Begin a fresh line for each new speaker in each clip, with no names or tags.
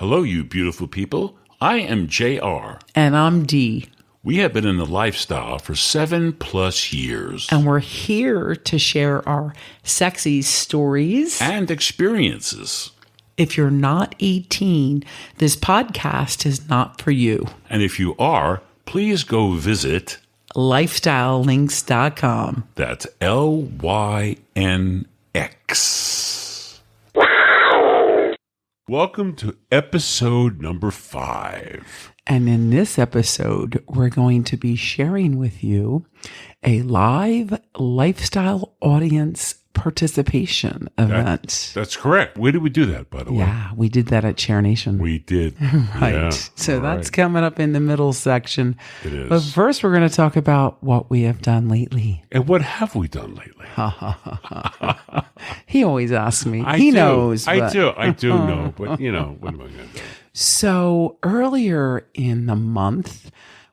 Hello, you beautiful people. I am JR.
And I'm Dee.
We have been in the lifestyle for 7+ years.
And we're here to share our sexy stories
and experiences.
If you're not 18, this podcast is not for you.
And if you are, please go visit
lifestylelinks.com.
That's LYNX. Welcome to episode number 5.
And in this episode, we're going to be sharing with you a live lifestyle audience participation event.
That's correct. Where did we do that, by the way?
Yeah, we did that at Sharenation.
We did.
Right.
Yeah.
So that's coming up in the middle section.
It is.
But first, we're going to talk about what we have done lately.
And what have we done lately?
He always asks me.
I
He
do.
knows.
I
but-
do know. But, you know, what am I going to do?
So earlier in the month,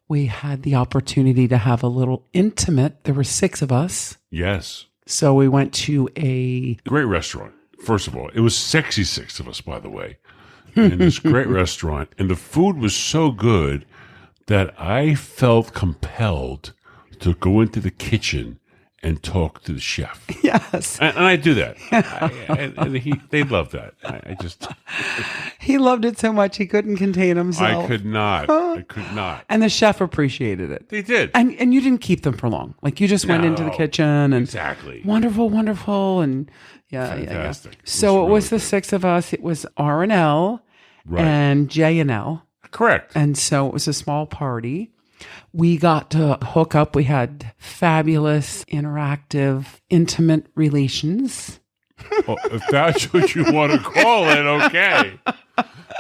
we had the opportunity to have a little intimate. There were 6 of us.
Yes.
So we went to a...
Great restaurant. First of all, it was sexy 6 of us, by the way. In this great restaurant. And the food was so good that I felt compelled to go into the kitchen and talk to the chef.
Yes.
And I do that. They love that. I just...
He loved it so much he couldn't contain himself.
I could not.
And the chef appreciated it.
They did.
And you didn't keep them for long. Like you just went into the
No,
kitchen and
exactly.
Wonderful. And yeah.
Fantastic.
Yeah. So it
really
was the
good.
6 of us. It was R and L and J and L.
Correct.
And so it was a small party. We got to hook up. We had fabulous, interactive, intimate relations.
Well, if that's what you want to call it, okay.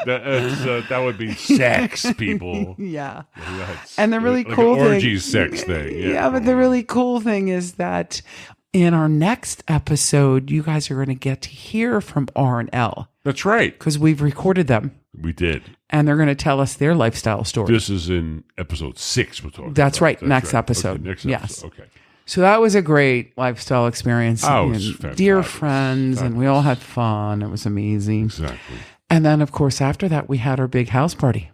That would be sex, people.
Yeah.
That's
And the really
like
cool
an
thing.
orgy sex thing.
Yeah, but the really cool thing is that in our next episode, you guys are going to get to hear from R and L
That's right.
because we've recorded them
We did.
and they're going to tell us their lifestyle story.
This is in episode 6 we're talking
That's
about.
right. Next episode.
Okay, next
Yes.
episode. Okay.
So that was a great lifestyle experience.
Oh, it was
And
fantastic.
dear friends, and we all had fun. It was amazing.
Exactly.
And then, of course, after that, we had our big house party.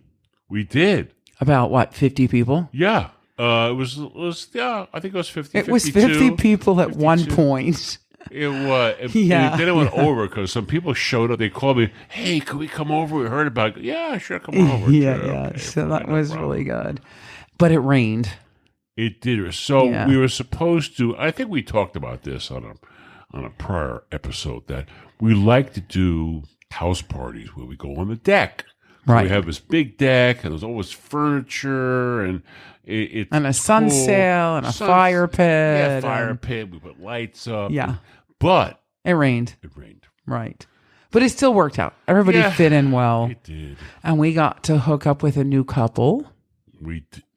We did.
About what, 50 people?
Yeah. It was yeah, I think it was 50.
It was
52.
50 people at
52.
one point.
It was.
Yeah.
Then it went over because some people showed up. They called me, hey, could we come over? We heard about it. Yeah, sure, come over.
Yeah.
Sure, okay,
So
fine,
that
no
was
problem.
really good. But it rained.
It did. So
Yeah.
we were supposed to, I think we talked about this on a prior episode, that we like to do house parties where we go on the deck. So
Right.
we have this big deck and there's always furniture and it's
And a sun
cool.
sail and a fire pit.
Yeah, fire
and-
pit. We put lights up.
Yeah.
But
It rained.
it rained.
Right. But it still worked out. Everybody
Yeah.
fit in well.
It did.
And we got to hook up with a new couple.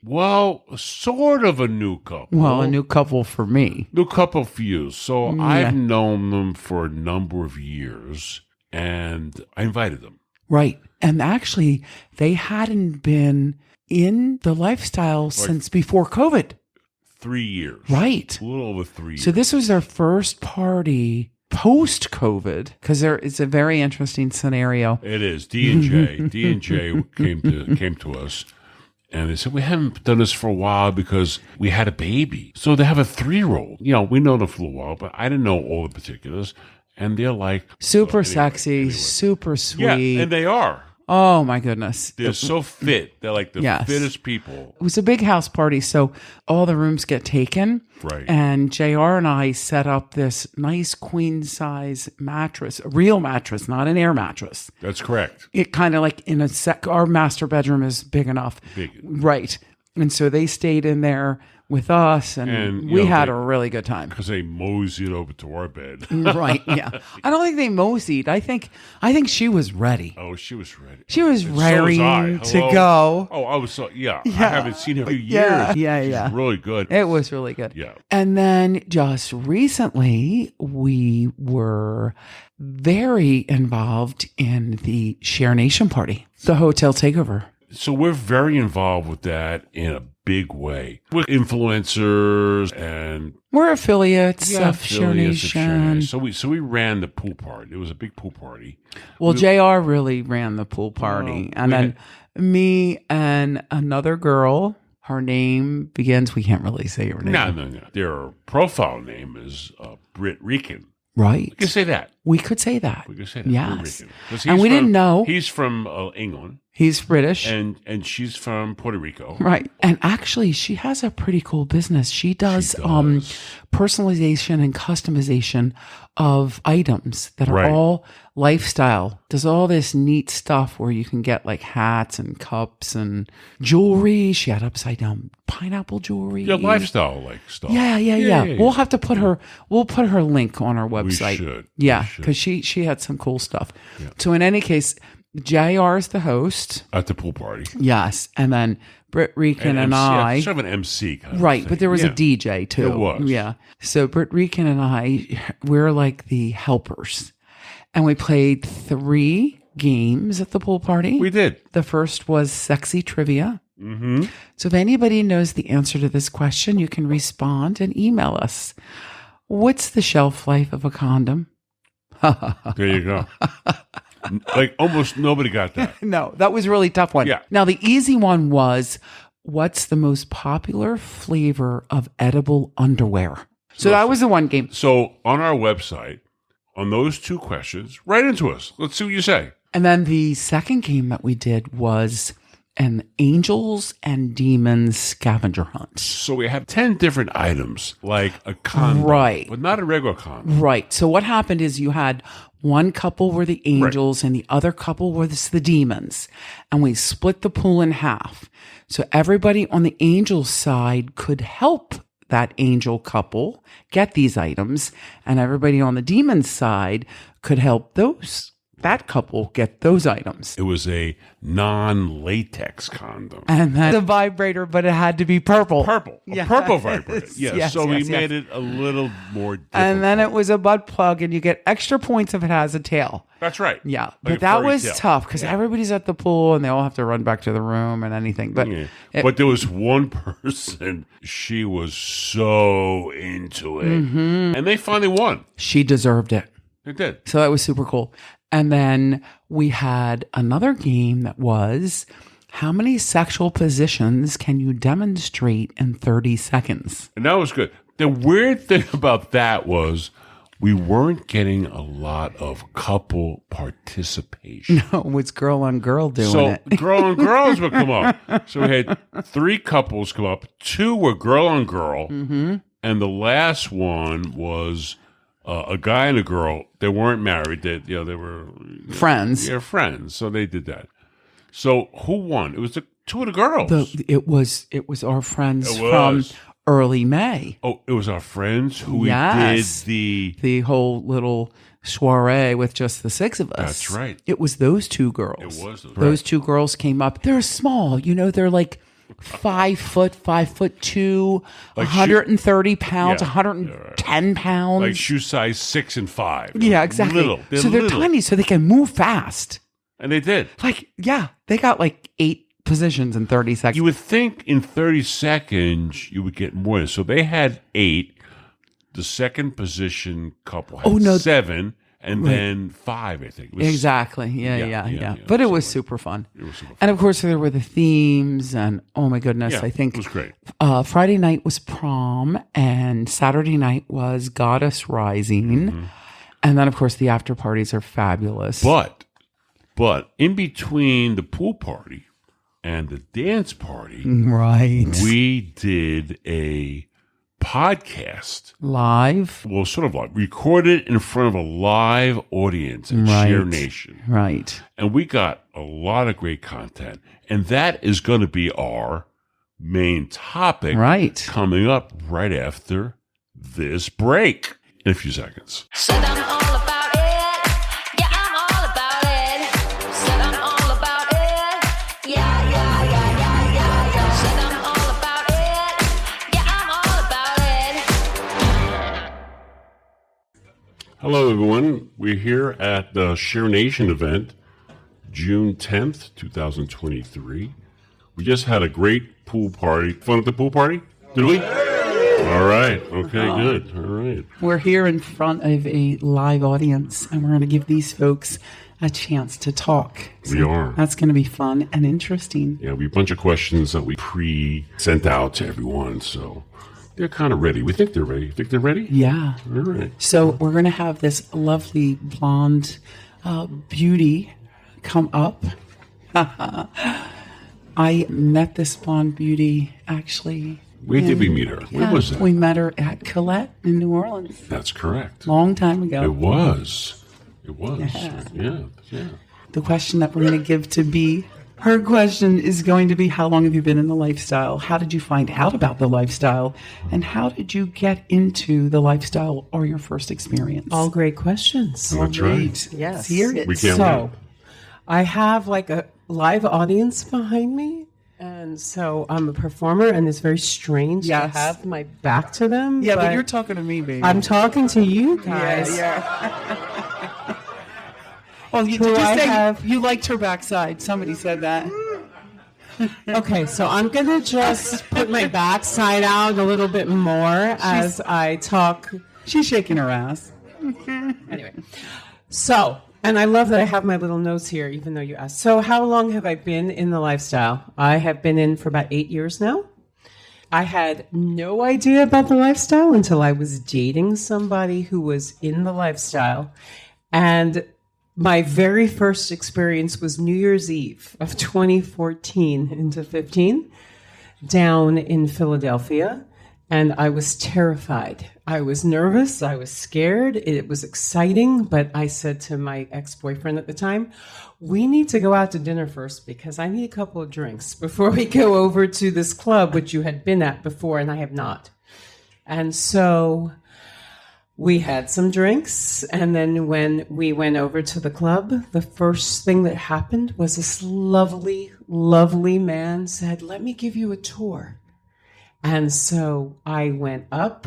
Well, sort of a new couple.
Well, a new couple for me.
New couple for you. So
Yeah.
I've known them for a number of years, and I invited them.
Right. And actually, they hadn't been in the lifestyle since before COVID.
3 years.
Right.
A little over 3 years.
So this was their first party post-COVID because it's a very interesting scenario.
It is. D&J came to us, and they said, we haven't done this for a while because we had a baby. So they have a 3-year-old. You know, we know them for a while, but I didn't know all the particulars. And they're like...
Super
well,
sexy, super sweet.
Yeah, and they are.
Oh, my goodness.
They're so fit. They're like the
Yes.
fittest people.
It was a big house party, so all the rooms get taken.
Right.
And JR and I set up this nice queen-size mattress, a real mattress, not an air mattress.
That's correct.
It kind of like our master bedroom is big enough.
Big.
Right. And so they stayed in there with us, and
And,
we had a really good time.
Because they moseyed over to our bed.
Right, yeah. I don't think they moseyed. I think she was ready.
Oh, she was ready.
She was
And so
raring
I.
to
Hello?
go.
Oh, I was so, yeah. I haven't seen her in a few
Yeah,
years.
yeah.
She's really good.
It was really good.
Yeah.
And then just recently, we were very involved in the Sharenation party, the hotel takeover.
So we're very involved with that in a big way. With influencers and
We're affiliates of
affiliates of
Sharenation.
So we ran the pool party. It was a big pool party.
Well, JR really ran the pool party.
Well,
And then me and another girl, her name begins, we can't really say her name.
No. Their profile name is Brit Rican.
Right.
We can say that.
We could say that.
We can say that.
Yes.
Brit Rican. 'Cause
And we didn't know.
He's from England.
He's British.
And she's from Puerto Rico.
Right. And actually, she has a pretty cool business. She does, personalization and customization of items that are all lifestyle. Does all this neat stuff where you can get like hats and cups and jewelry. She had upside down pineapple jewelry.
Yeah, lifestyle like stuff.
Yeah. We'll have to put we'll put her link on our website.
We should.
Yeah, because she had some cool stuff. Yeah. So in any case, JR is the host.
At the pool party.
Yes. And then Britt Rican and I.
Sort of an MC kind
right,
of thing.
but there was a DJ too.
There was.
Yeah. So Britt Rican and I, we're like the helpers. And we played 3 games at the pool party.
We did.
The first was sexy trivia.
Mm-hmm.
So if anybody knows the answer to this question, you can respond and email us. What's the shelf life of a condom?
There you go. Like almost nobody got that.
No, that was a really tough one.
Yeah.
Now, the easy one was, what's the most popular flavor of edible underwear? So that was the one game.
So on our website, on those 2 questions, write into us. Let's see what you say.
And then the second game that we did was an angels and demons scavenger hunt.
So we have 10 different items, like a condom,
Right.
but not a regular condom.
Right. So what happened is you had one couple were the angels and the other couple was the demons. And we split the pool in half. So everybody on the angel side could help that angel couple get these items. And everybody on the demon side could help that couple get those items.
It was a non-latex condom.
And that's a vibrator, but it had to be purple.
Purple. A purple vibrator. Yes. So we made it a little more difficult.
And then it was a butt plug, and you get extra points if it has a tail.
That's right.
Yeah.
Like
But
a
that
furry
was
tail.
tough because everybody's at the pool and they all have to run back to the room and anything. But
But there was one person, she was so into it.
Mm-hmm.
And they finally won.
she deserved it.
They did.
So that was super cool. And then we had another game that was, how many sexual positions can you demonstrate in 30 seconds?
And that was good. The weird thing about that was we weren't getting a lot of couple participation.
No, it was girl on girl doing
So
it.
girl and girls would come up. So we had 3 couples come up. 2 were girl on girl.
Mm-hmm.
And the last one was a guy and a girl. They weren't married. They were
Friends.
Yeah, friends. So they did that. So who won? It was the 2 of the girls.
It was our friends
It
from
was.
early May.
Oh, it was our friends who
Yes.
we did
The whole little soiree with just the 6 of us.
That's right.
It was those 2 girls.
It was
those 2 girls came up. They're small, they're like 5 foot, 5'2",
Like
130 pounds,
Yeah,
110 pounds.
like shoe size 6 and 5.
Yeah, exactly.
Little.
So they're
little.
tiny, so they can move fast.
And they did.
They got like 8 positions in 30 seconds.
You would think in 30 seconds you would get more. So they had 8. The second position couple had 7. And then 5, I think. It was,
Exactly. Yeah. But it was super fun.
It was super fun.
And of course, there were the themes, and oh my goodness,
Yeah,
I think
it was great.
Friday night was prom, and Saturday night was Goddess Rising.
Mm-hmm.
And then, of course, the after parties are fabulous.
But in between the pool party and the dance party,
right.
we did a podcast.
Live.
Well, sort of like recorded in front of a live audience at Share Nation.
Right.
And we got a lot of great content. And that is going to be our main topic coming up right after this break in a few seconds.
Said I'm all about it. Yeah, I'm all about it. Said I'm all about it. Yeah. Said I'm all about it. Yeah, I'm all about it.
Hello, everyone. We're here at the Sharenation event, June 10th, 2023. We just had a great pool party. Fun at the pool party? Did we? All right. Okay, good. All right.
We're here in front of a live audience, and we're going to give these folks a chance to talk.
We are.
That's going to be fun and interesting.
Yeah, we have a bunch of questions that we sent out to everyone, so they're kind of ready. We think they're ready. Think they're ready?
Yeah.
All right.
So we're going to have this lovely blonde beauty come up. I met this blonde beauty actually.
Where did we meet her? Where was that?
We met her at Colette in New Orleans.
That's correct.
Long time ago.
It was. Yeah.
The question that we're going to give to B, her question is going to be, how long have you been in the lifestyle? How did you find out about the lifestyle? And how did you get into the lifestyle or your first experience?
All great questions.
That's right.
Yes.
Let's hear it.
We can't
So,
wait.
I have like a live audience behind me. And so I'm a performer, and it's very strange to have my back to them.
Yeah, but you're talking to me, baby.
I'm talking to you guys.
Well, you
Do
just
I
say
have-
you liked her backside. Somebody said that.
Okay, so I'm going to just put my backside out a little bit more as I talk.
She's shaking her ass.
Anyway, so, and I love that I have my little notes here, even though you asked. So how long have I been in the lifestyle? I have been in for about 8 years now. I had no idea about the lifestyle until I was dating somebody who was in the lifestyle. And my very first experience was New Year's Eve of 2014 into 15 down in Philadelphia. And I was terrified. I was nervous. I was scared. It was exciting. But I said to my ex-boyfriend at the time, we need to go out to dinner first because I need a couple of drinks before we go over to this club, which you had been at before and I have not. And so we had some drinks. And then when we went over to the club, the first thing that happened was this lovely, lovely man said, let me give you a tour. And so I went up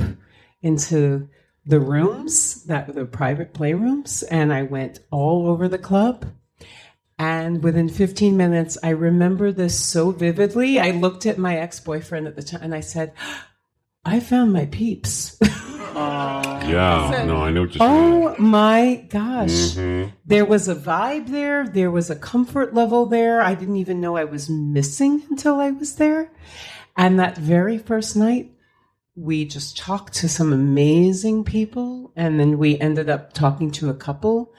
into the rooms, the private playrooms, and I went all over the club. And within 15 minutes, I remember this so vividly. I looked at my ex-boyfriend at the time and I said, I found my peeps.
Yeah, no, I know what you're saying.
Oh my gosh. There was a vibe there. There was a comfort level there. I didn't even know I was missing until I was there. And that very first night, we just talked to some amazing people. And then we ended up talking to a couple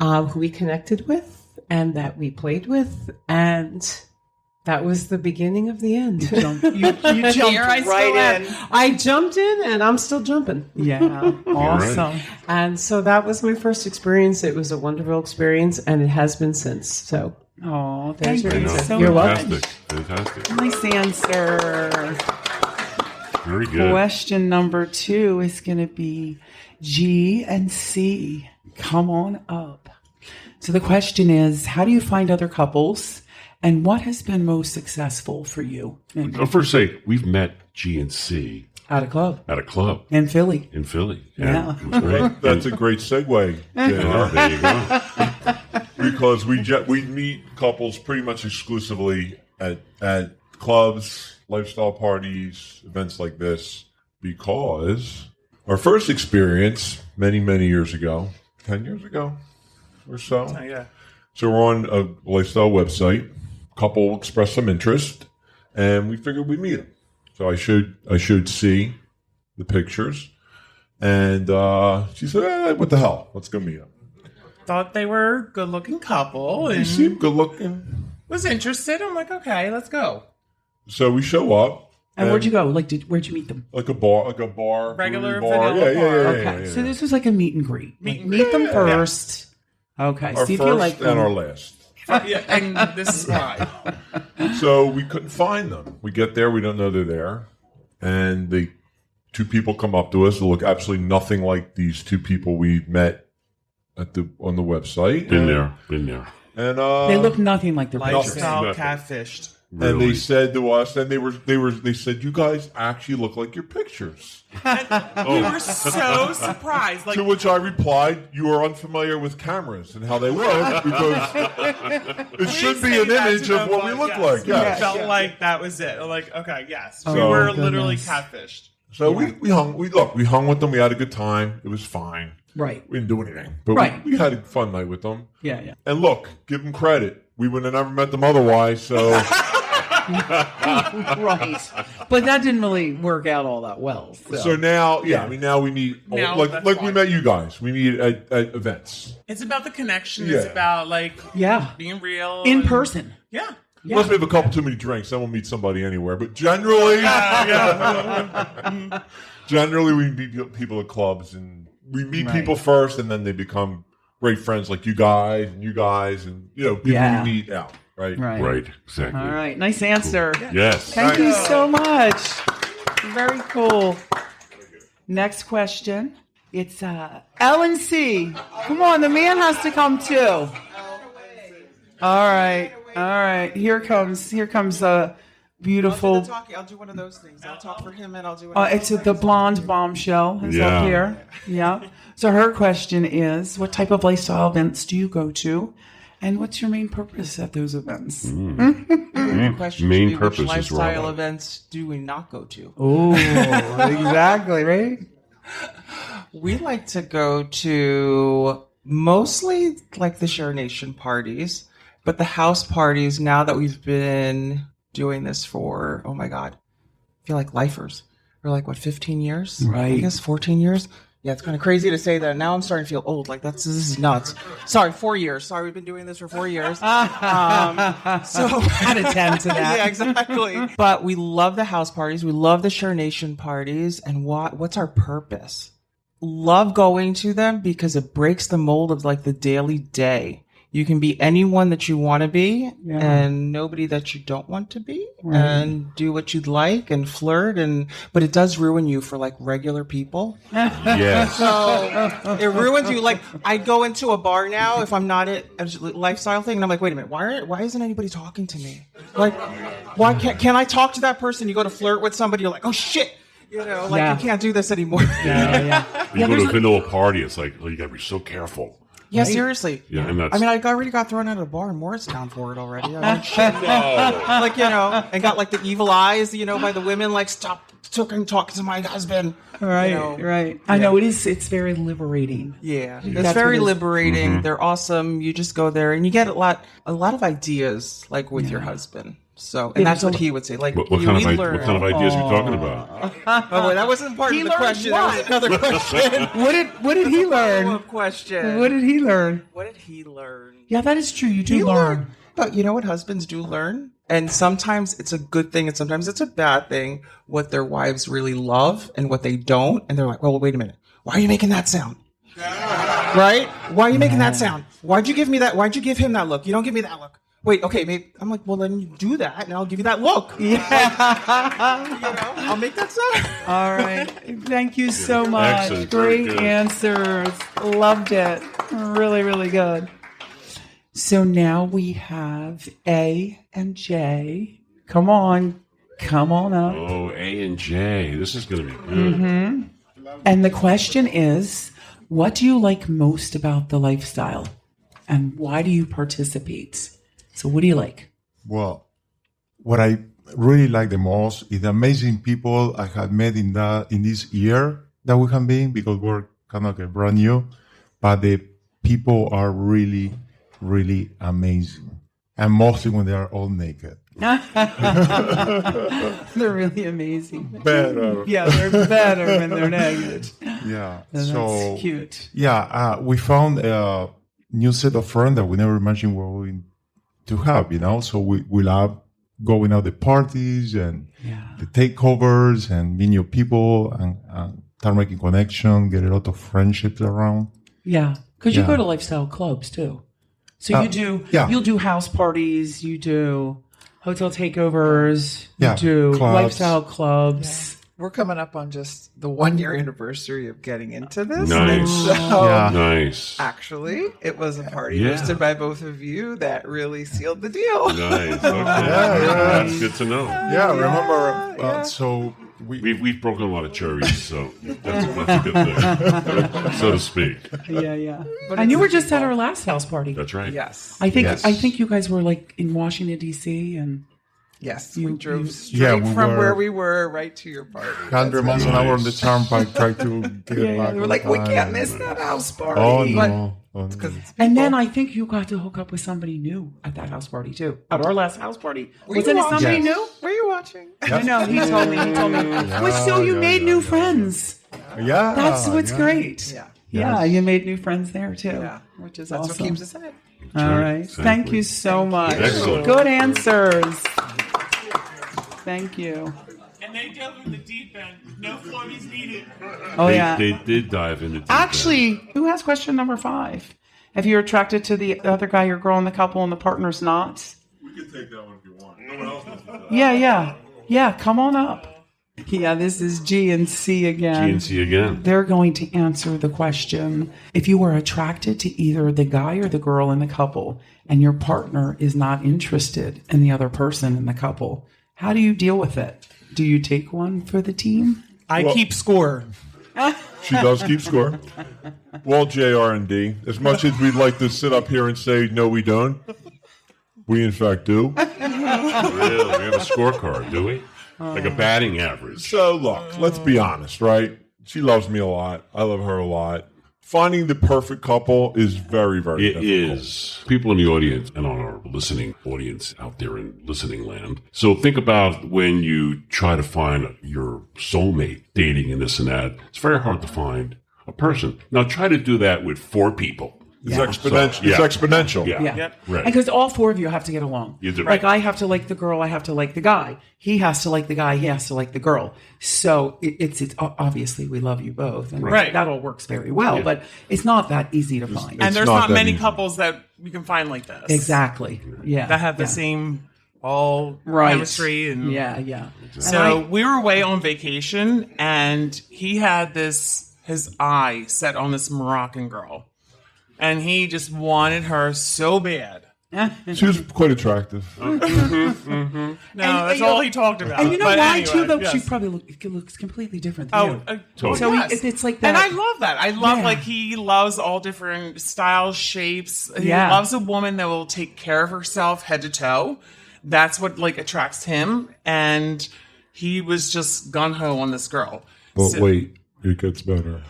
who we connected with and that we played with. And that was the beginning of the end.
You jumped right in.
I jumped in and I'm still jumping.
Yeah, awesome.
And so that was my first experience. It was a wonderful experience and it has been since. So
Oh,
There's
thank
your
you
answer.
so
You're
much.
welcome.
Fantastic.
Nice answer.
Very good.
Question number 2 is going to be G and C. Come on up. So the question is, how do you find other couples and what has been most successful for you?
I'll first say, we've met G and C
At a club
at a club
in Philly.
in Philly.
Yeah.
It was great.
That's a great segue,
Yeah,
JR,
there you go.
because we meet couples pretty much exclusively at clubs, lifestyle parties, events like this, because our first experience many years ago, 10 years ago or so.
Yeah.
So we're on a lifestyle website. Couple expressed some interest, and we figured we'd meet them. So I showed C the pictures, and she said, "What the hell? Let's go meet them."
Thought they were a good looking couple
They
and
seem good looking.
was interested. I'm like, okay, let's go.
So we show up.
And where'd you go? Where'd you meet them?
Like a bar,
Regular
brewery bar.
vanilla bar.
Okay, so this was like a meet and greet.
Meet and
Meet them first. Okay,
Our
see if
first
you like
and our
them.
last.
Yeah, and this is why.
So we couldn't find them. We get there, we don't know they're there, and the two people come up to us that look absolutely nothing like these two people we met on the website.
Been there.
And
They look nothing like their pictures.
Lifestyle
Nothing.
catfished.
And they
Really?
said to us, and they said, you guys actually look like your pictures.
We were so surprised. Like,
To which I replied, you are unfamiliar with cameras and how they work because it should be an image of what we look like.
We
Yes.
felt like that was it. We're like, okay, yes. we
Oh,
were
goodness.
literally catfished.
So we hung with them. We had a good time. It was fine.
Right.
We didn't do anything, but
Right.
we had a fun night with them.
Yeah, yeah.
And look, give them credit. We would have never met them otherwise. So
Right. But that didn't really work out all that well.
so now, I mean, now we meet
Now
like
that's
we
fine.
met you guys. We meet at events.
It's about the connection.
Yeah.
It's about like
Yeah.
being real.
In
and-
person.
Yeah.
Unless we have a couple too many drinks, then we'll meet somebody anywhere. But generally, generally we meet people at clubs, and we meet
Right.
people first, and then they become great friends, like you guys, and people
Yeah.
we meet out, right?
Right.
Right. Exactly.
All right. Nice answer.
Yes.
Thank you so much. Very cool. Next question. It's Ellen C. Come on, the man has to come too. All right. All right. Here comes a beautiful.
I'll do one of those things. I'll talk for him and I'll do it.
It's the blonde bombshell is
Yeah.
up here. Yeah. So her question is, what type of lifestyle events do you go to? And what's your main purpose at those events?
The question
Main
should be,
purpose
which
is
lifestyle
Robert.
events do we not go to?
Oh, exactly, right?
We like to go to mostly like the Sharenation parties, but the house parties, now that we've been doing this for, oh my God, I feel like lifers. We're like, what, 15 years?
Right.
I guess 14 years? Yeah, it's kind of crazy to say that. Now I'm starting to feel old. Like, this is nuts. Sorry, 4 years. Sorry, we've been doing this for 4 years. So
I'd attend to that.
yeah, exactly. But we love the house parties. We love the Sharenation parties. And what's our purpose? Love going to them because it breaks the mold of like the daily day. You can be anyone that you want to be and nobody that you don't want to be and do what you'd like and flirt but it does ruin you for like regular people.
Yes.
So it ruins you. Like, I go into a bar now if I'm not at a lifestyle thing, and I'm like, wait a minute, why isn't anybody talking to me? Like, why can I talk to that person? You go to flirt with somebody, you're like, oh shit,
Yeah.
you can't do this anymore.
Yeah.
You go to a vanilla party, it's like, oh, you got to be so careful.
Yeah, seriously.
Yeah, and that's
I mean, I already got thrown out of a bar in Morristown for it already. I'm like, shit. Like, and got like the evil eyes, by the women, like, stop talking to my husband.
Right, right. I know it is. It's very liberating.
Yeah, it's
That's
very
what it is.
liberating. They're awesome. You just go there and you get a lot of ideas, like with your husband. So, and that's what he would say. Like,
what kind of ideas are you talking about?
Oh, wait, that wasn't part
He
of the
learned
question.
what?
That was another question.
What did he learn?
Follow-up question.
What did he learn?
What did he learn?
Yeah, that is true. You do
He
learn.
learned. But you know what husbands do learn? And sometimes it's a good thing and sometimes it's a bad thing what their wives really love and what they don't. And they're like, well, wait a minute. Why are you making that sound? Right? Why are you making that sound? Why'd you give me that? Why'd you give him that look? You don't give me that look. Wait, okay, maybe. I'm like, well, then you do that and I'll give you that look.
Yeah.
I'll make that sound.
All right. Thank you so much.
Excellent. Very
Great
good.
answers. Loved it. Really, really good. So now we have A and J. Come on up.
Oh, A and J. This is going to be good.
And the question is, what do you like most about the lifestyle? And why do you participate? So what do you like?
Well, what I really like the most is the amazing people I have met in this year that we have been, because we're kind of like brand new, but the people are really, really amazing. And mostly when they are all naked.
They're really amazing.
Better.
Yeah, they're better when they're naked.
Yeah.
That's
So,
cute.
yeah, we found a new set of friends that we never imagined we were going to have, So we love going out the parties and the takeovers and meet new people and start making connection, get a lot of friendships around.
Yeah, because you
Yeah.
go to lifestyle clubs too. So you'll do house parties, you do hotel takeovers,
Yeah,
you do
clubs.
lifestyle clubs.
we're coming up on just the 1 year anniversary of getting into this.
Nice.
So
Yeah.
Nice.
actually, it was a party
Yeah.
hosted by both of you that really sealed the deal.
Nice. Okay.
yeah.
That's good to know.
Yeah, remember? So
We've broken a lot of cherries, so that's a good thing, so to speak.
Yeah. And you were just at our last house party.
That's right.
Yes.
I think
Yes.
I think you guys were like in Washington D.C. and
Yes. We drove straight
Yeah, we
from
were-
where we were right to your party.
100 miles an hour on the turnpike, trying to get back.
We were
on
like, we
time.
can't miss that house party.
Oh no!
Because it's
and then I think you got to hook up with somebody new at that house party too. At our last house party, wasn't it somebody
Yes.
new?
Were you watching?
I know. He told me. Well, so you made new friends.
Yeah,
That's what's
yeah.
great.
Yeah.
Yeah, you made new friends there too,
Yeah.
which is
That's
awesome.
what keeps us in it.
All right.
Exactly.
Thank you so much.
Excellent.
Good answers. Thank you.
And they dove in the deep end. No floaties needed.
Oh
They,
yeah.
they did dive into deep
Actually, who has question number 5? If you're attracted to the other guy or girl in the couple and the partner's not.
We can take that one if you want. No one else wants to do that.
Yeah. Come on up. Yeah, this is G and C again.
GNC again.
They're going to answer the question. If you were attracted to either the guy or the girl in the couple and your partner is not interested in the other person in the couple, how do you deal with it? Do you take one for the team?
I keep score.
She does keep score. Well, JR and D, as much as we'd like to sit up here and say, no, we don't, we in fact do.
Really? We have a scorecard, do we? Like a batting average.
So, look, let's be honest, right? She loves me a lot. I love her a lot. Finding the perfect couple is very, very
It
difficult.
is. People in the audience and on our listening audience out there in listening land. So think about when you try to find your soulmate, dating and this and that. It's very hard to find a person. Now try to do that with 4 people.
It's exponential.
So, yeah.
It's exponential.
Yeah.
Yeah.
Yep.
Right.
Because all 4 of you have to get along.
You do.
Like I have to like the girl, I have to like the guy. He has to like the guy, he has to like the girl. So it's obviously we love you both, and
Right.
that all works very well.
Yeah.
But it's not that easy to find.
And
It's
there's
not
not
that
many
easy.
couples that you can find like this.
Exactly. Yeah.
That have the
Yeah.
same all
Right.
chemistry and
Yeah.
So
And
we were away on vacation, and he had his eye set on this Moroccan girl, and he just wanted her so bad.
She was quite attractive.
No, that's
you
all
know-
he talked about.
And you know
But
why
anyway,
too? Though
yes.
she probably looks completely different than
Oh,
you.
Totally.
So
yes.
it's like that.
And I love that. I love
Yeah.
like he loves all different styles, shapes. He
Yeah.
loves a woman that will take care of herself head to toe. That's what like attracts him. And he was just gun ho on this girl.
But
So
wait, it gets better.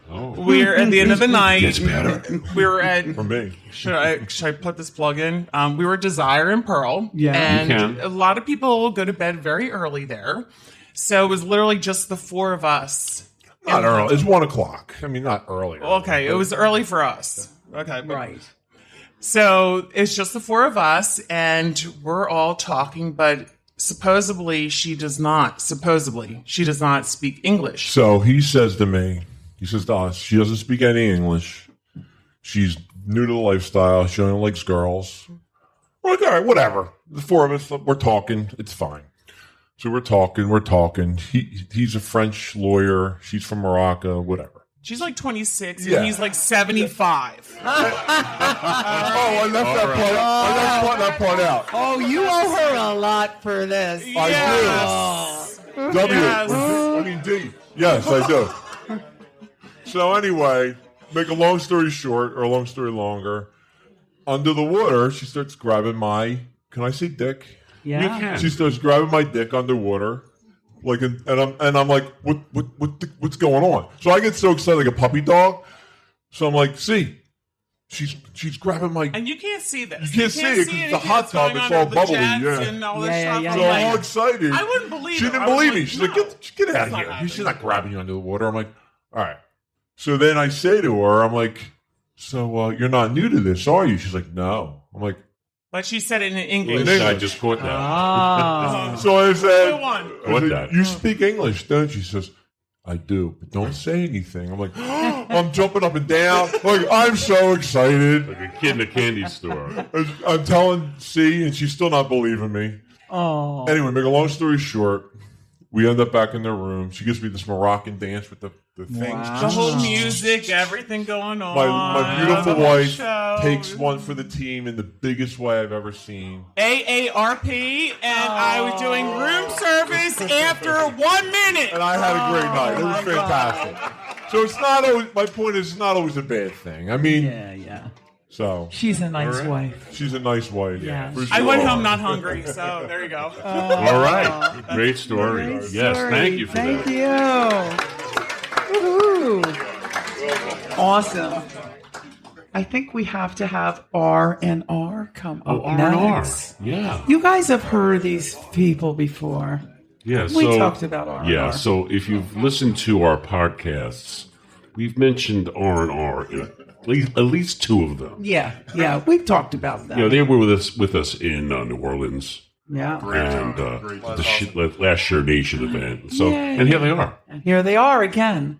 we're at the end of the night.
Gets better.
We were at.
For me.
Should I put this plug in? We were Desire and Pearl.
Yeah.
And
You can.
a lot of people go to bed very early there. So it was literally just the 4 of us.
Not early. It's 1 o'clock. I mean, not early.
Okay, it was early for us. Okay. but-
right.
So it's just the 4 of us, and we're all talking, but supposedly she does not speak English.
So he says to me, he says to us, she doesn't speak any English. She's new to the lifestyle. She only likes girls. We're like, all right, whatever. The 4 of us, we're talking. It's fine. So we're talking. He's a French lawyer. She's from Morocco, whatever.
She's like 26,
Yeah.
and he's like 75.
Oh, I left that part out.
Oh, you owe her a lot for this.
Yes.
W.
Yes.
I mean, D. Yes, I do. So anyway, make a long story short, or a long story longer, under the water, she starts grabbing my, can I say dick?
Yeah.
She starts grabbing my dick underwater. Like, and I'm like, what's going on? So I get so excited, like a puppy dog. So I'm like, see, she's grabbing my.
And you can't see this.
You can't see it 'cause it's a hot tub, it's all bubbly, yeah.
And all this
Yeah,
stuff.
yeah,
I'm
So
yeah.
I'm all
like,
excited.
I wouldn't believe
She
it.
didn't
I was
believe me.
like,
She's
no.
like, get out
That's
of
not
here.
happening.
She's not grabbing you under the water. I'm like, all right. So then I say to her, I'm like, so you're not new to this, are you? She's like, no. I'm like,
But she said it in English.
English, I just caught that.
Ah.
so I said,
Go on.
What
I said,
that?
you speak English, don't you? She says, I do, but don't say anything. I'm like, I'm jumping up and down. Like, I'm so excited.
Like a kid in a candy store.
I'm telling C, and she's still not believing me.
Oh.
Anyway, make a long story short, We end up back in their room. She gives me this Moroccan dance with the things.
The whole music, everything going on.
My beautiful
the whole
wife
show.
takes one for the team in the biggest way I've ever seen.
AARP, and I was doing room service after 1 minute.
And I had a great night. It was fantastic. So it's not always, my point is, it's not always a bad thing. I mean,
Yeah.
so.
She's a nice wife.
She's a nice wife.
Yeah.
for
I went
sure.
home not hungry, so there you go.
All right. Great story. Yes, thank you for
Thank
that.
you. Woohoo. Awesome. I think we have to have R&R come up
R&R.
next.
Yeah.
You guys have heard these people before.
Yeah.
We
So,
talked about R&R.
yeah. So if you've listened to our podcasts, we've mentioned R&R in at least two of them.
Yeah. We've talked about that.
You know, they were with us in New Orleans
Yeah.
and the last Sharenation event. So,
Yay.
and here they are.
And here they are again.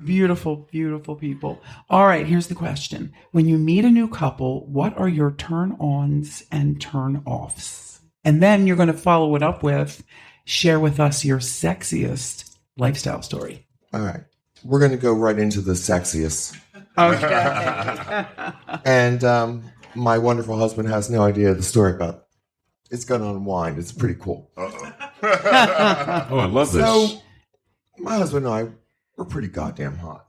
Beautiful, beautiful people. All right, here's the question. When you meet a new couple, what are your turn-ons and turn-offs? And then you're going to follow it up with, share with us your sexiest lifestyle story.
All right. We're going to go right into the sexiest.
Okay.
And my wonderful husband has no idea the story about it. It's going to unwind. It's pretty cool.
Oh, I love this.
So, my husband and I, we're pretty goddamn hot.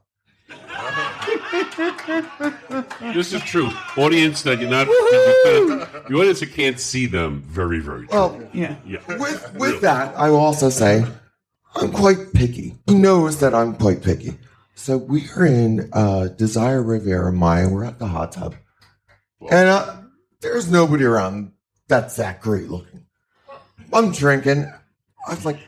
This is true. Audience that you're not, the audience that can't see them, very, very true.
Well,
Yeah.
with that, I will also say I'm quite picky. He knows that I'm quite picky. So we are in Desire Riviera, Maya. We're at the hot tub. And there's nobody around that's that great looking. I'm drinking. I was like,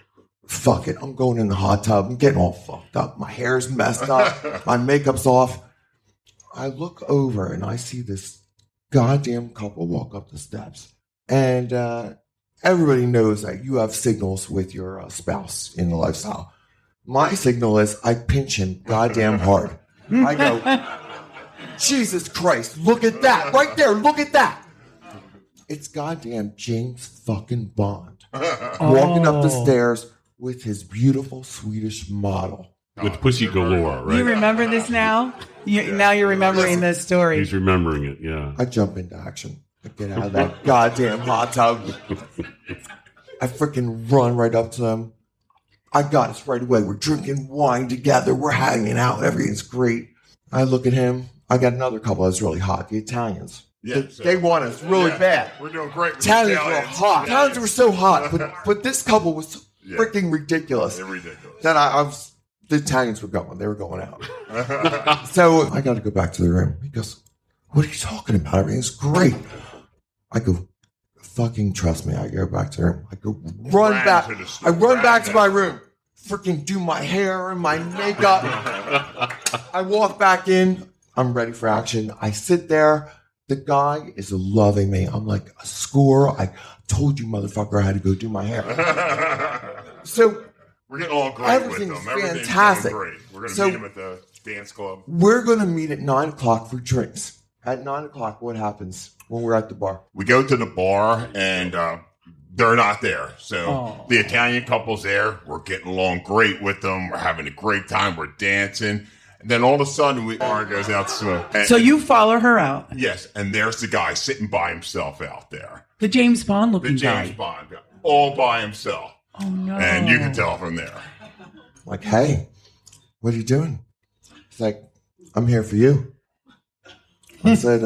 fuck it. I'm going in the hot tub. I'm getting all fucked up. My hair's messed up. My makeup's off. I look over and I see this goddamn couple walk up the steps. And everybody knows that you have signals with your spouse in the lifestyle. My signal is I pinch him goddamn hard. I go, Jesus Christ, look at that. Right there, look at that. It's goddamn James fucking Bond walking up the stairs with his beautiful Swedish model.
With pussy galore, right?
You remember this now? Now you're remembering this story.
He's remembering it, yeah.
I jump into action. I get out of that goddamn hot tub. I freaking run right up to them. I got us right away. We're drinking wine together. We're hanging out. Everything's great. I look at him. I got another couple that's really hot. The Italians.
Yeah,
They want us really bad.
We're doing great. With
Italians were
Italians.
hot. Italians were so hot, but this couple was so freaking ridiculous.
They're ridiculous.
That I was. The Italians were going. They were going out. So I got to go back to the room. He goes, "What are you talking about? Everything's great." I go, "Fucking trust me." I go back to the room. I go run back. I run back to my room. Freaking do my hair and my makeup. I walk back in. I'm ready for action. I sit there. The guy is loving me. I'm like a score. I told you, motherfucker, I had to go do my hair. So
we're getting all great
everything's
with them. Everything's
fantastic.
going great. We're going to
So-
meet them at the dance club.
we're going to meet at 9:00 for drinks. At 9:00, what happens when we're at the bar?
We go to the bar and they're not there. So the Italian couple's there. We're getting along great with them. We're having a great time. We're dancing. And then all of a sudden, Lauren goes out to smoke. And-
So you follow her out.
Yes, and there's the guy sitting by himself out there.
The James Bond
The
looking
James
guy.
Bond guy. All by himself.
Oh, no.
And you can tell from there.
Like, hey, what are you doing? He's like, I'm here for you. I said,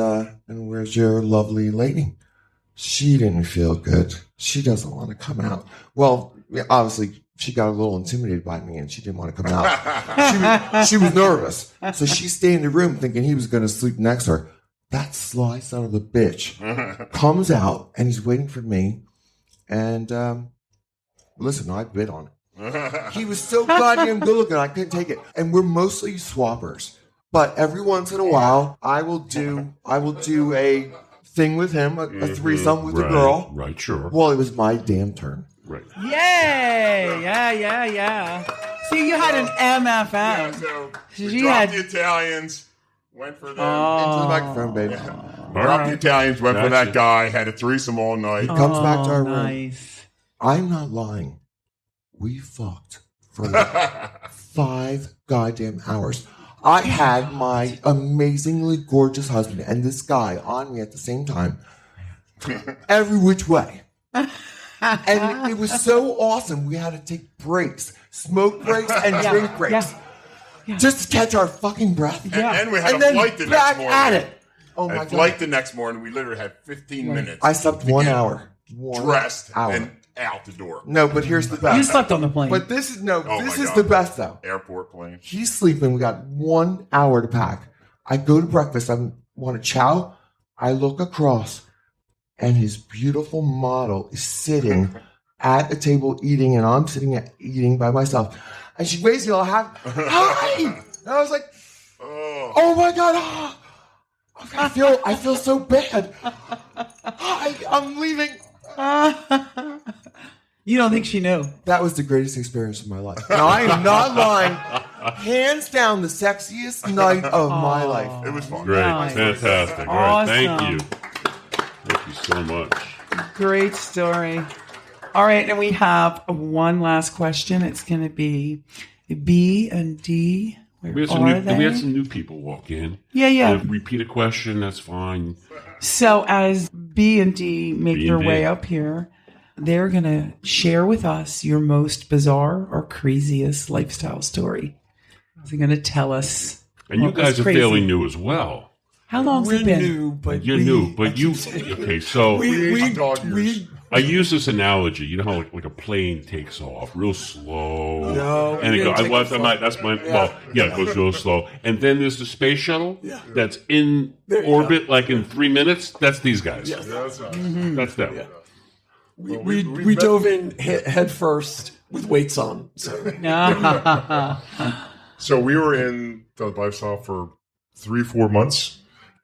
and where's your lovely lady? She didn't feel good. She doesn't want to come out. Well, yeah, obviously, she got a little intimidated by me and she didn't want to come out. She was nervous. So she stayed in the room thinking he was going to sleep next to her. That sly son of a bitch comes out and he's waiting for me. And listen, I bid on it. He was so goddamn good looking, I couldn't take it. And we're mostly swappers. But every once in a while, I will do a thing with him, a threesome with a girl.
Right, sure.
Well, it was my damn turn.
Right.
Yay! Yeah. See, you had an MFM.
So we
She
dropped
had-
the Italians, went for them.
Into the microphone, baby.
Dropped the Italians, went for
Gotcha.
that guy, had a threesome all night.
He comes back to our room.
Nice.
I'm not lying. We fucked for like 5 goddamn hours. I had my amazingly gorgeous husband and this guy on me at the same time, every which way. And it was so awesome. We had to take breaks, smoke breaks and drink breaks, just to catch our fucking breath.
And we had
And
a
then
flight the
back
next morning.
at it. Oh my
A
god!
flight the next morning. We literally had 15 minutes.
I slept
to
1
get
hour. 1
dressed
hour.
and out the door.
No, but here's the best.
You slept on the plane.
But this is
Oh
this
my
is
God.
the best though.
Airport plane.
He's sleeping. We got 1 hour to pack. I go to breakfast. I want to chow. I look across, and his beautiful model is sitting at a table eating, and I'm sitting eating by myself. And she waves me all happy. Hi! And I was like, oh my god! ah. I feel so bad. Hi, I'm leaving.
You don't think she knew?
That was the greatest experience of my life. Now, I am not lying. Hands down, the sexiest night of my life.
It was fun.
Great.
Nice.
Fantastic. All right. Thank
Awesome.
you. Thank you so much.
Great story. All right, and we have one last question. It's going to be B and D. Where
We had
are
some, we had
they?
some new people walk in.
Yeah.
Repeat a question. That's fine.
So as B and D make
B
their
and D.
way up here, they're going to share with us your most bizarre or craziest lifestyle story. They're going to tell us.
And you
what was
guys are
crazy.
fairly new as well.
How long's it been?
New, but
You're new, but you. Okay, so I use this analogy. You know how like a plane takes off real slow,
No,
and it
we
goes.
didn't take it slow.
That's my. Well, yeah, it goes real slow, and then there's the space shuttle that's in orbit like in 3 minutes. That's these guys. That's them.
we dove in head first with weights on. So.
So we were in the lifestyle for 3-4 months,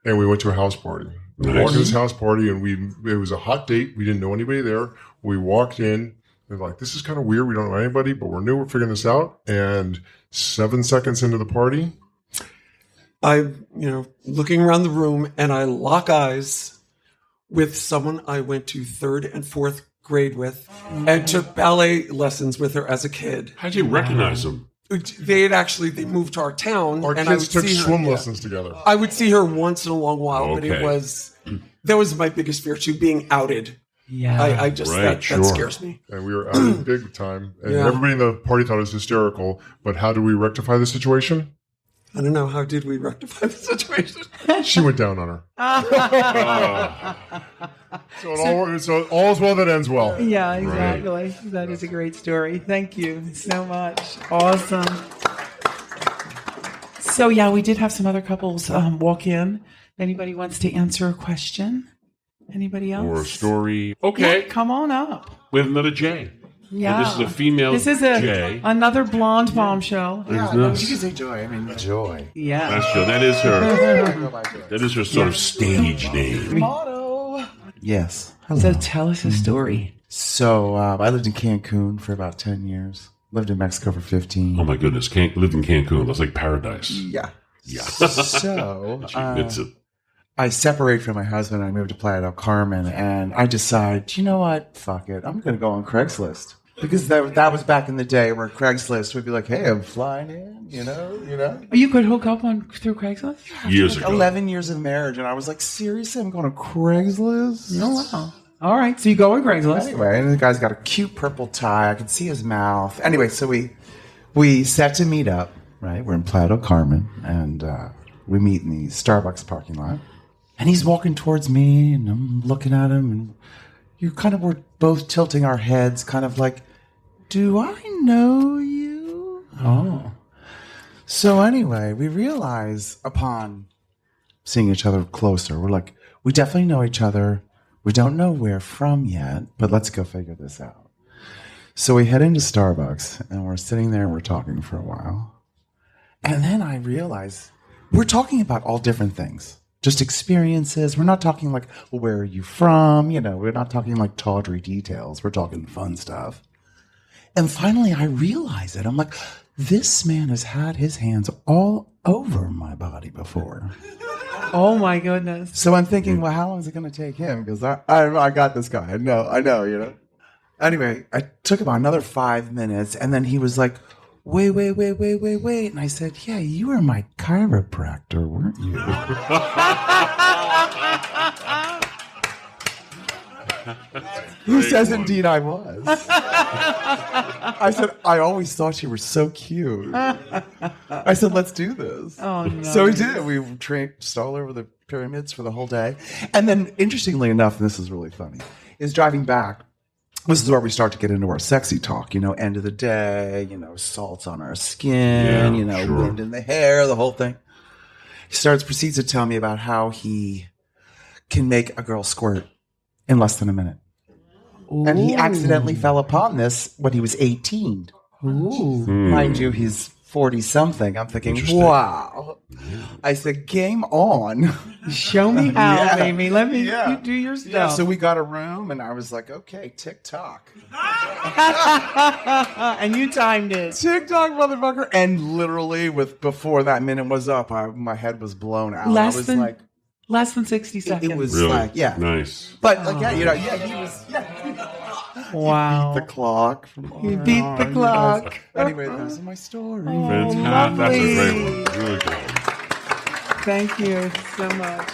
and we went to a house party. We walked to this house party, and it was a hot date. We didn't know anybody there. We walked in, and like, this is kind of weird. We don't know anybody, but we're new. We're figuring this out. And 7 seconds into the party,
I'm, looking around the room, and I lock eyes with someone I went to 3rd and 4th grade with, and took ballet lessons with her as a kid.
How'd you recognize them?
They moved to our town.
our
and I
kids
would
took
see her,
swim lessons together.
I would see her once in a long while, but
Okay.
that was my biggest fear too, being outed.
Yeah.
I just,
Right,
that
sure.
scares me.
And we were out big time. And
Yeah.
everybody in the party thought it was hysterical. But how do we rectify the situation?
I don't know. How did we rectify the situation?
She went down on her. So all's well that ends well.
Yeah, exactly. That is a great story. Thank you so much. Awesome. So, yeah, we did have some other couples walk in. Anybody wants to answer a question? Anybody else?
Or a story? Okay,
Yeah, come on up.
we have another J.
Yeah.
And this is a female.
This is
J.
another blonde bombshell.
There's
You
this.
can say joy. I mean, joy.
Yeah.
That's true. That is her. That is her sort of stage name.
Yes.
So tell us a story.
So I lived in Cancun for about 10 years. Lived in Mexico for 15.
Oh my goodness! Lived in Cancun. That's like paradise.
Yeah.
Yeah.
So
She admits it.
I separate from my husband. I moved to Playa del Carmen, and I decide, you know what? Fuck it. I'm going to go on Craigslist. Because that was back in the day where Craigslist would be like, hey, I'm flying in, you know.
You could hook up through Craigslist?
Years
Like
ago.
11 years of marriage, and I was like, seriously, I'm going to Craigslist?
Oh, wow. All right. So you go on Craigslist.
Anyway, and the guy's got a cute purple tie. I could see his mouth. Anyway, so we set to meet up, right? We're in Playa del Carmen, and we meet in the Starbucks parking lot. And he's walking towards me, and I'm looking at him, and we're both tilting our heads, kind of like, do I know you? Oh. So anyway, we realize upon seeing each other closer, we're like, we definitely know each other. We don't know where from yet, but let's go figure this out. So we head into Starbucks, and we're sitting there and we're talking for a while. And then I realize we're talking about all different things. Just experiences. We're not talking like, well, where are you from? We're not talking like tawdry details. We're talking fun stuff. And finally, I realize it. I'm like, this man has had his hands all over my body before.
Oh, my goodness.
So I'm thinking, well, how long is it going to take him? Because I got this guy. I know. Anyway, I took about another 5 minutes, and then he was like, wait. And I said, yeah, you were my chiropractor, weren't you? He says, indeed, I was. I said, I always thought you were so cute. I said, let's do this.
Oh, no.
So we did. We traipsed all over the pyramids for the whole day. And then, interestingly enough, and this is really funny, is driving back. This is where we start to get into our sexy talk, end of the day, salts on our skin, wind in the hair, the whole thing. He proceeds to tell me about how he can make a girl squirt in less than a minute. Ooh. And he accidentally fell upon this when he was 18.
Ooh.
Mind you, he's 40-something. I'm thinking, wow. I said, game on.
Show me how, baby. Let me you do your stuff.
Yeah, so we got a room, and I was like, okay, TikTok.
And you timed it.
TikTok, motherfucker. And literally, before that minute was up, my head was blown out.
Less than 60 seconds.
It was
Really?
Nice. But again, he was,
Wow.
He beat the clock.
You beat the clock.
Anyway, those are my stories.
Fantastic. That's a great one. Really good.
Thank you so much.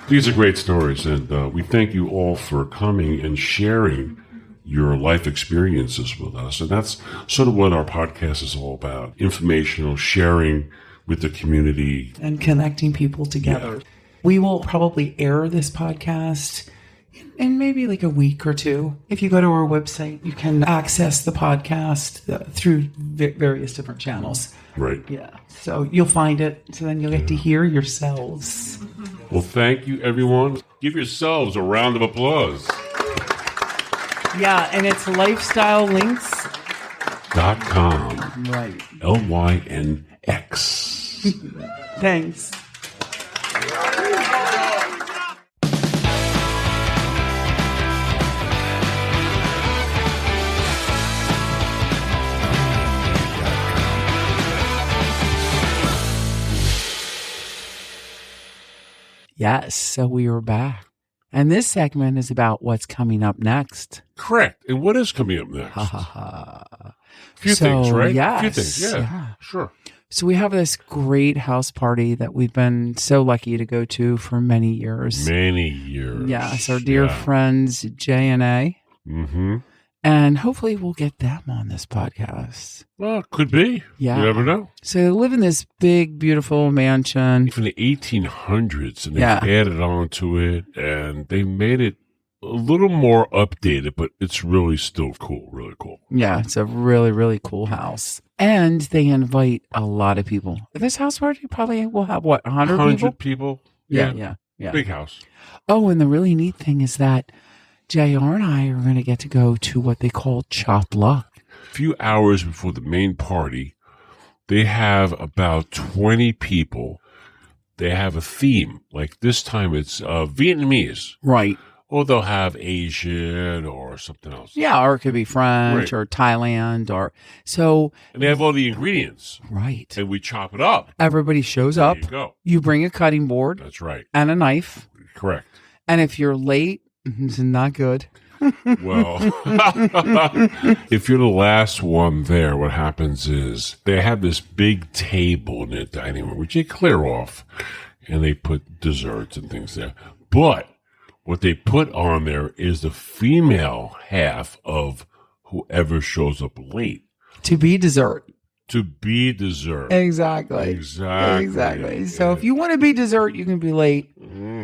These are great stories, and we thank you all for coming and sharing your life experiences with us. And that's sort of what our podcast is all about. Informational sharing with the community.
And connecting people together. Yeah. We will probably air this podcast in maybe like a week or two. If you go to our website, you can access the podcast through various different channels.
Right.
Yeah. So you'll find it. So then you'll get to hear yourselves.
Well, thank you, everyone. Give yourselves a round of applause.
Yeah. And it's lifestylelinks.com.
Right. LYNX.
Thanks. Yes, so we are back. And this segment is about what's coming up next.
Correct. And what is coming up next?
A
few things, right?
Yes,
a few things, yeah. Sure.
So we have this great house party that we've been so lucky to go to for many years.
Many years.
Yes, our dear friends, J and A.
Mm-hmm.
And hopefully we'll get them on this podcast.
Well, it could be.
Yeah.
You never know.
So they live in this big, beautiful mansion.
From the 1800s, and they added on to it, and they made it a little more updated, but it's really still cool, really cool.
Yeah, it's a really, really cool house. And they invite a lot of people. This house party probably will have, 100 people?
100 people.
Yeah.
Big house.
Oh, and the really neat thing is that JR and I are going to get to go to what they call Chop Luck.
A few hours before the main party, they have about 20 people. They have a theme. Like this time it's Vietnamese.
Right.
Or they'll have Asian or something else.
Yeah, or it could be French or Thailand or so.
And they have all the ingredients.
Right.
And we chop it up.
Everybody shows up.
There you go.
You bring a cutting board.
That's right.
And a knife.
Correct.
And if you're late, it's not good.
Well, if you're the last one there, what happens is they have this big table in the dining room, which they clear off, and they put desserts and things there. But what they put on there is the female half of whoever shows up late.
To be dessert.
To be dessert.
Exactly. So if you want to be dessert, you can be late.
Mm-hmm.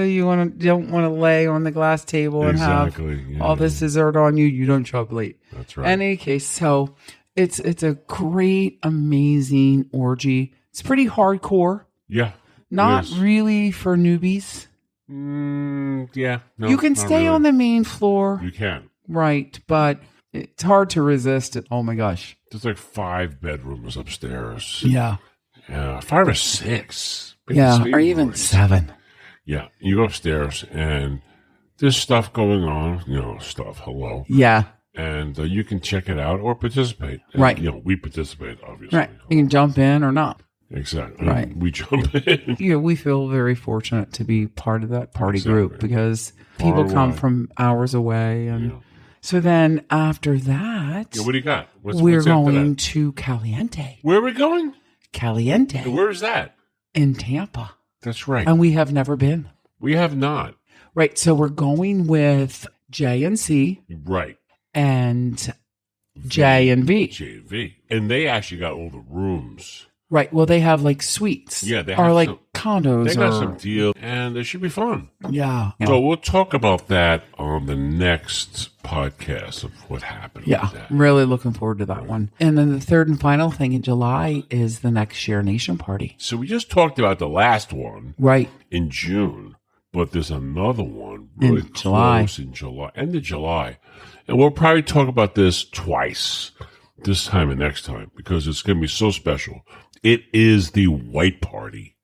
You don't want to lay on the glass table and have all this dessert on you. You don't show up late.
That's right.
In any case, so it's a great, amazing orgy. It's pretty hardcore.
Yeah.
Not really for newbies.
Yeah. No,
you can stay
really
on the main floor.
You can.
Right, but it's hard to resist it. Oh my gosh.
There's like 5 bedrooms upstairs.
Yeah.
5 or 6.
Yeah, or even 7.
Yeah. You go upstairs and there's stuff going on. Hello.
Yeah.
And you can check it out or participate. And,
right.
We participate, obviously.
Right. You can jump in or not.
Exactly.
Right.
We jump in.
Yeah, we feel very fortunate to be part of that party group because people come from hours away and So then after that,
Yeah, what do you got?
we're
what's after
going
that?
to Caliente.
Where are we going?
Caliente
And where is that?
in Tampa.
That's right.
And we have never been.
We have not.
Right. So we're going with J and C
Right.
and J and V.
JV. And they actually got all the rooms.
Right. Well, they have like suites.
Yeah, they
or
have
like
some-
condos.
They got
or,
some deal, and it should be fun.
Yeah.
So we'll talk about that on the next podcast of what happened.
Yeah,
with that.
I'm really looking forward to that one. And then the third and final thing in July is the next Sharenation party.
So we just talked about the last one
Right.
in June, but there's another one really
In July.
close in July, end of July. And we'll probably talk about this twice, this time and next time, because it's going to be so special. It is the White Party,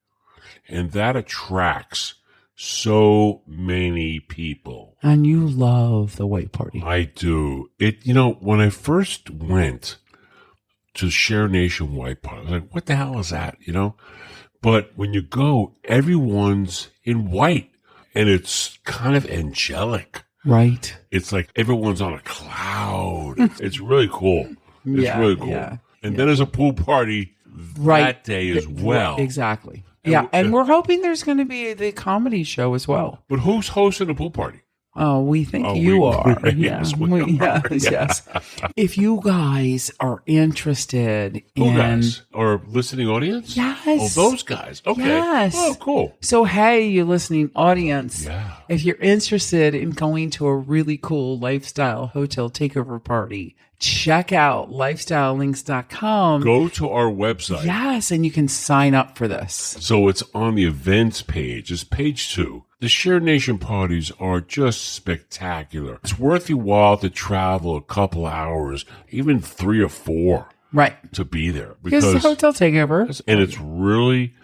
and that attracts so many people.
And you love the white party.
I do. When I first went to Sharenation White Party, I was like, what the hell is that? But when you go, everyone's in white, and it's kind of angelic.
Right.
It's like everyone's on a cloud. It's really cool. It's
Yeah,
really cool.
yeah,
And then there's a pool party that day as well.
Exactly. Yeah. And we're hoping there's going to be the comedy show as well.
But who's hosting the pool party?
Oh, we think
Oh,
you
we-
are.
yes,
Yeah.
we are.
Yes,
Yeah.
yes. If you guys are interested
Who
in
guys? Or listening audience?
Yes.
Oh, those guys. Okay.
Yes.
Oh, cool.
So, hey, you listening audience,
Yeah.
if you're interested in going to a really cool lifestyle hotel takeover party, check out lifestylelinks.com.
Go to our website.
Yes, and you can sign up for this.
So it's on the events page. It's page 2. The Sharenation parties are just spectacular. It's worth your while to travel a couple hours, even 3 or 4,
Right.
to be there.
Because the hotel takeover.
And it's really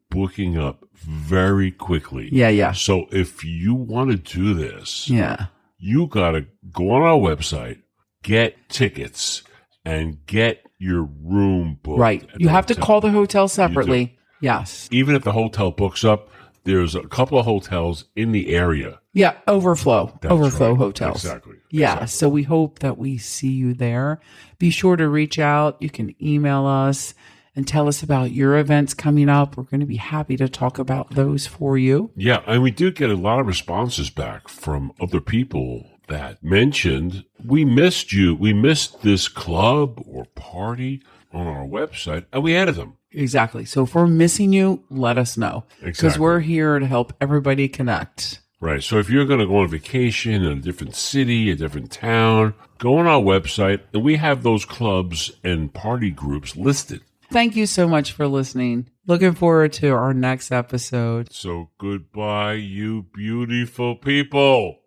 booking up very quickly.
Yeah, yeah.
So if you want to do this,
Yeah.
you got to go on our website, get tickets, and get your room booked.
Right.
at
You
the
have to
hotel.
call the hotel separately. Yes.
Even if the hotel books up, there's a couple of hotels in the area.
Yeah. Overflow.
That's
Overflow
right.
hotels.
Exactly.
Yeah.
Exactly.
So we hope that we see you there. Be sure to reach out. You can email us and tell us about your events coming up. We're going to be happy to talk about those for you.
Yeah, and we did get a lot of responses back from other people that mentioned, we missed you. We missed this club or party on our website, and we added them.
Exactly. So if we're missing you, let us know. Because
Exactly.
we're here to help everybody connect.
Right. So if you're going to go on vacation in a different city, a different town, go on our website, and we have those clubs and party groups listed.
Thank you so much for listening. Looking forward to our next episode.
So goodbye, you beautiful people.